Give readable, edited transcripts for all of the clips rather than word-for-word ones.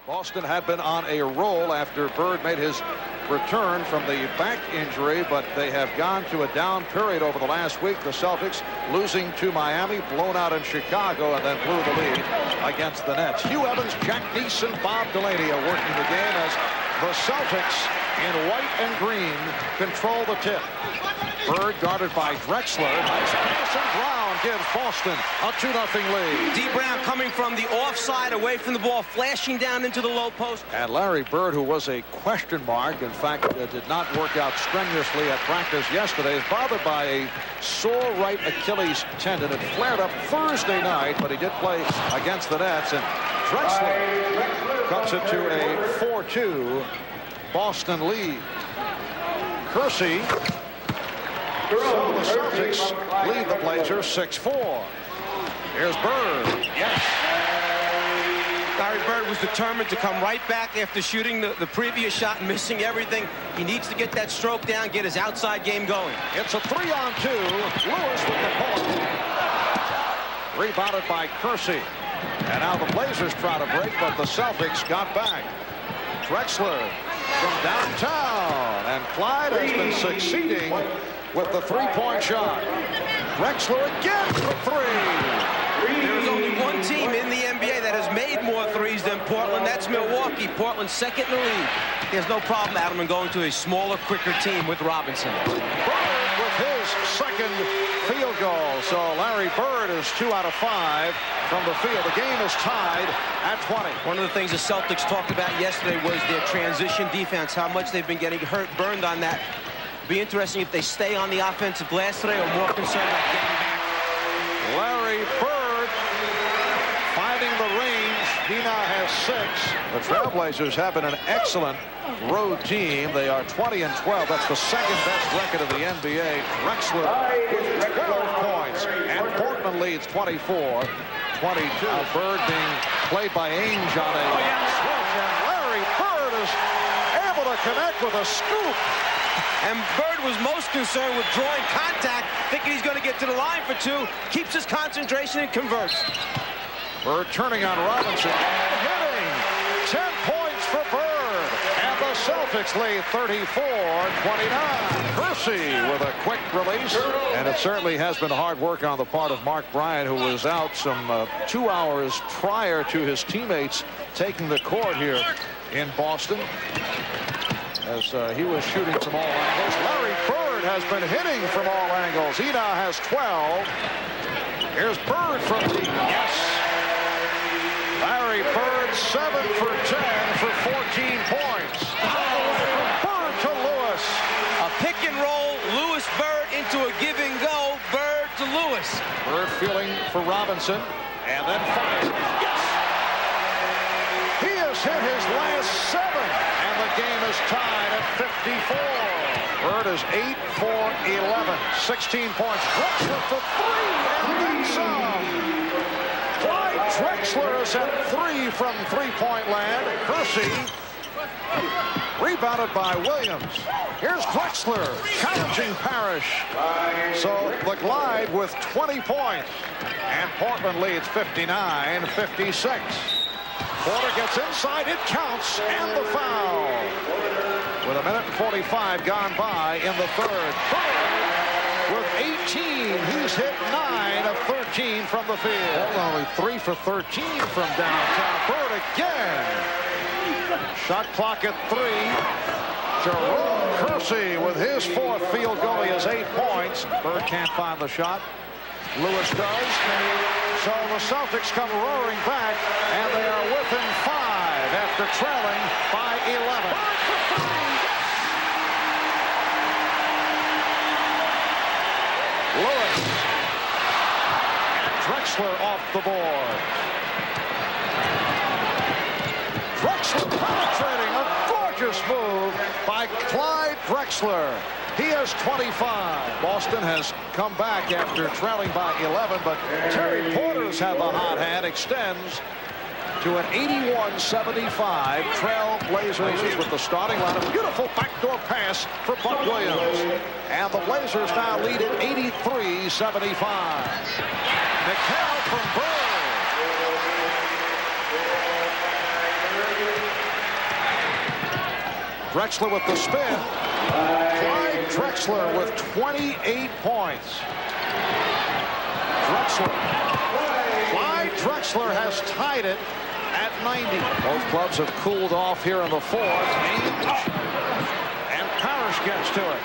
Boston had been on a roll after Bird made his return from the back injury, but they have gone to a down period over the last week. The Celtics losing to Miami, blown out in Chicago, and then blew the lead against the Nets. Hugh Evans, Jack Neeson, Bob Delaney are working the game as the Celtics in white and green control the tip. Bird guarded by Drexler. Nice pass, and Brown gives Boston a 2-0 lead. D. Brown coming from the offside, away from the ball, flashing down into the low post. And Larry Bird, who was a question mark, in fact, did not work out strenuously at practice yesterday, is bothered by a sore right Achilles tendon. It flared up Thursday night, but he did play against the Nets. And Drexler cuts it to a 4-2 Boston lead. Kersey. So the Celtics lead the Blazers 6-4. Here's Bird. Yes. Larry Bird was determined to come right back after shooting the previous shot and missing everything. He needs to get that stroke down, get his outside game going. It's a 3-on-2. Lewis with the point. Rebounded by Kersey. And now the Blazers try to break, but the Celtics got back. Drexler from downtown. And Clyde has been succeeding with the three-point shot. Drexler again for three. There's only one team in the NBA that has made more threes than Portland. That's Milwaukee. Portland's second in the league. There's no problem, Adam, in going to a smaller, quicker team with Robinson. Bird with his second field goal. So Larry Bird is 2 out of 5 from the field. The game is tied at 20. One of the things the Celtics talked about yesterday was their transition defense, how much they've been getting hurt, burned on that. Be interesting if they stay on the offensive glass today or more concerned about getting back. Larry Bird finding the range. He now has 6. The Trailblazers have been an excellent road team. They are 20-12. That's the second best record of the NBA. Drexler with 12 points. And Portland leads 24-22. Bird being played by Ainge on a switch. And Larry Bird is able to connect with a scoop. And Bird was most concerned with drawing contact, thinking he's going to get to the line for 2, keeps his concentration and converts. Bird turning on Robinson and hitting. 10 points for Bird. And the Celtics lead 34-29. Kersey with a quick release. And it certainly has been hard work on the part of Mark Bryant, who was out some 2 hours prior to his teammates taking the court here in Boston, as he was shooting from all angles. Larry Bird has been hitting from all angles. He now has 12. Here's Bird from deep. Yes. Larry Bird 7 for 10 for 14 points. From Bird to Lewis. A pick and roll. Lewis Bird into a give and go. Bird to Lewis. Bird feeling for Robinson. And then fires. Yes. He has hit his last 7. And the game is tied at 54. Bird is 8 for 11. 16 points. Drexler for 3 and then some. Clyde Drexler is at 3 from three-point land. Kersey rebounded by Williams. Here's Drexler challenging Parrish. So the Glide with 20 points. And Portland leads 59-56. Porter gets inside, it counts, and the foul. With 1:45 gone by in the third. Bird with 18. He's hit 9 of 13 from the field. Only 3 for 13 from downtown. Bird again. Shot clock at 3. Jerome Kersey with his 4th field goal. He has 8 points. Bird can't find the shot. Lewis does. So the Celtics come roaring back, and they are within 5 after trailing by 11. Lewis and Drexler off the board. Drexler penetrating, a gorgeous move by Clyde Drexler. He has 25. Boston has come back after trailing by 11, but Terry Porter's had the hot hand, extends to an 81-75. Trailblazers with the starting line. A beautiful backdoor pass for Buck Williams. And the Blazers now lead at 83-75. McHale from Bird. Drexler with the spin. Clyde Drexler with 28 points. Clyde Drexler has tied it at 90. Both clubs have cooled off here in the fourth. And Parrish gets to it.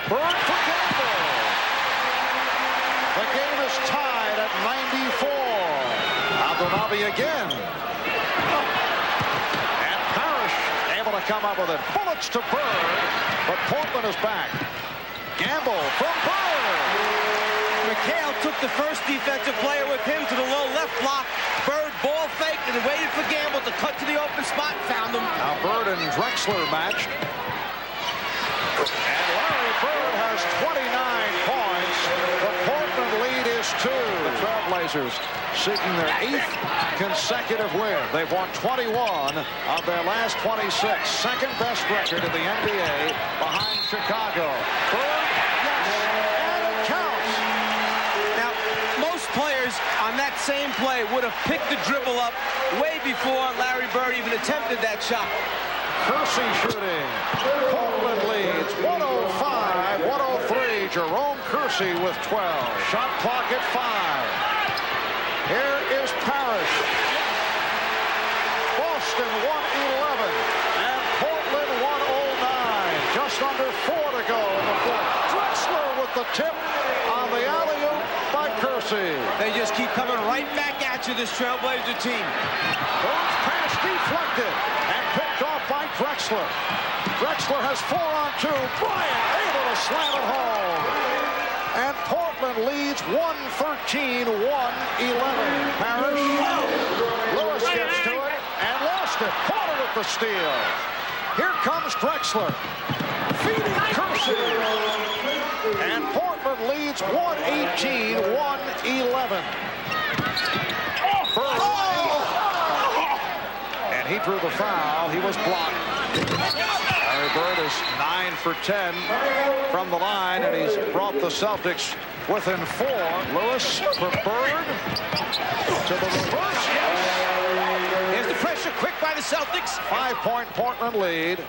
Bird for Gamble. The game is tied at 94. Abdelnaby again. And Parrish able to come up with it. Bullets to Bird, but Portland is back. Gamble from Bird. McHale took the first defensive player with him to the low left block. Bird ball faked and waited for Gamble to cut to the open spot. Found him. Now Bird and Drexler matched. And Larry Bird has 29 points. The Portland lead is 2. The Trailblazers seeking their 8th consecutive win. They've won 21 of their last 26. Second best record in the NBA behind Chicago. Bird, yes, and it counts. Now, most players on that same play would have picked the dribble up way before Larry Bird even attempted that shot. Kersey shooting. Portland leads 105-103. Jerome Kersey with 12. Shot clock at 5. Here is Parrish. Boston 111 and Portland 109. Just under 4 to go in the fourth. Drexler with the tip on the alley-oop by Kersey. They just keep coming right back at you, this Trailblazer team. Bird's pass deflected and picked off by Drexler. Drexler has 4 on 2. Bryant able to slam it home. And Portland leads 113-111. Parrish. Lewis gets to it and lost it. Porter with the steal. Here comes Drexler. Feeding Kersey. And Portland leads 118-111. Bird. And he drew the foul. He was blocked. Larry Bird is 9 for 10 from the line, and he's brought the Celtics within 4. Lewis for Bird. To the reverse. Yes. Here's the pressure quick by the Celtics. 5-point Portland lead.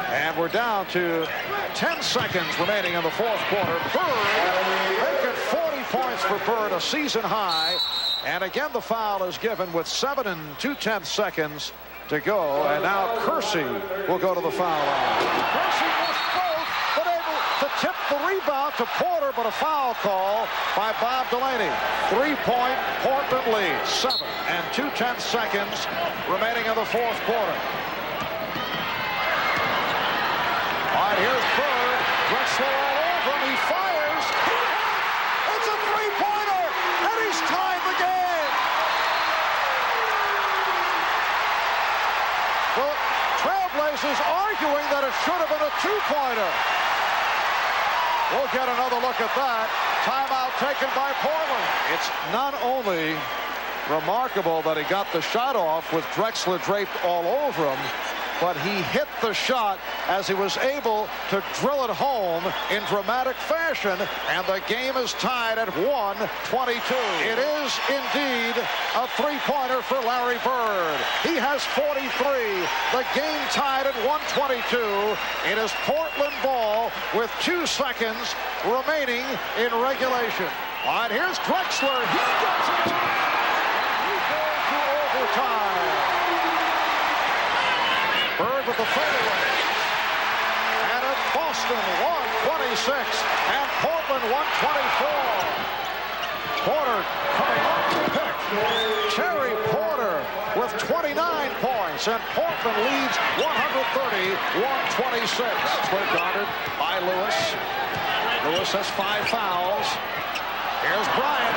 And we're down to 10 seconds remaining in the fourth quarter. Bird making 40 points for Bird, a season high. And again, the foul is given with 7 2/10 seconds to go. And now Kersey will go to the foul line. Kersey missed both, but able to tip the rebound to Porter, but a foul call by Bob Delaney. 3-point Portland lead. 7 2/10 seconds remaining in the fourth quarter. All right, here's Bird. Drexler all over him. He fires. It's a three-pointer, and he's tied the game. The Trailblazers arguing that it should have been a two-pointer. We'll get another look at that. Timeout taken by Portland. It's not only remarkable that he got the shot off with Drexler draped all over him, but he hit the shot as he was able to drill it home in dramatic fashion, and the game is tied at 122. It is indeed a three-pointer for Larry Bird. He has 43. The game tied at 122. It is Portland ball with 2 seconds remaining in regulation. All right, here's Drexler. He gets it. And he goes to overtime. Bird with the fadeaway. And it's Boston 126 and Portland 124. Porter coming off the pick. Terry Porter with 29 points, and Portland leads 130-126. Clear guarded by Lewis. Lewis has 5 fouls. Here's Bryant.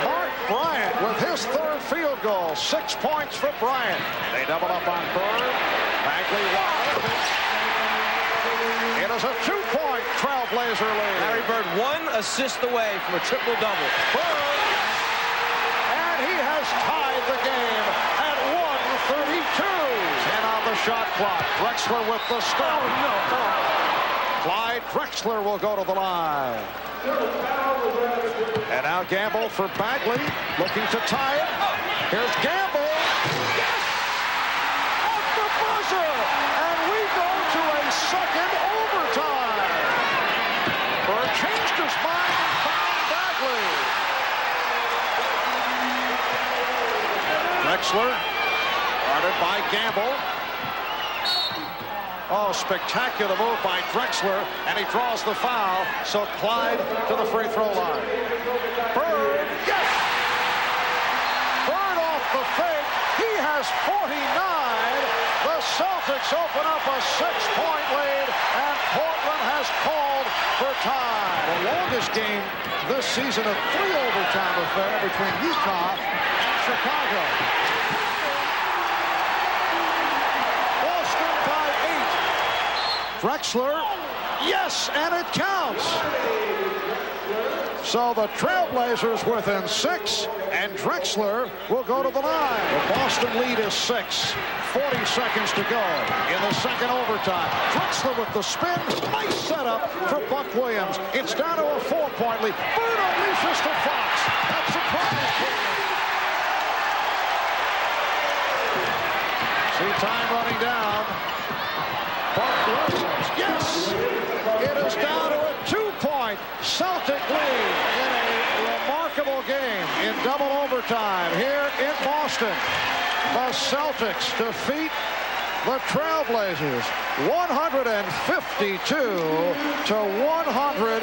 Mark Bryant with his 3rd field goal. 6 points for Bryant. They double up on Bird. Bagley wide. It is a 2-point Trailblazer lead. Larry Bird 1 assist away from a triple-double. Bird. And he has tied the game at 132. 10 on the shot clock. Drexler with the stop. Clyde Drexler will go to the line. And now Gamble for Bagley, looking to tie it. Here's Gamble. Yes! At the buzzer! And we go to a second overtime. Bird changed his mind and found Bagley. Drexler, guarded by Gamble. Oh, spectacular move by Drexler, and he draws the foul, so Clyde to the free throw line. Bird, yes! Bird off the fake, he has 49. The Celtics open up a 6-point lead, and Portland has called for time. The longest game this season, a 3 overtime affair between Utah and Chicago. Drexler, yes, and it counts. So the Trailblazers within 6, and Drexler will go to the line. The Boston lead is 6. 40 seconds to go in the second overtime. Drexler with the spin. Nice setup for Buck Williams. It's down to a 4-point lead. Bird unleashes to Fox. That's a problem. See time running down. Buck Williams, yes! It is down to a 2-point Celtic lead in a remarkable game in double overtime here in Boston. The Celtics defeat the Trailblazers 152 to 100.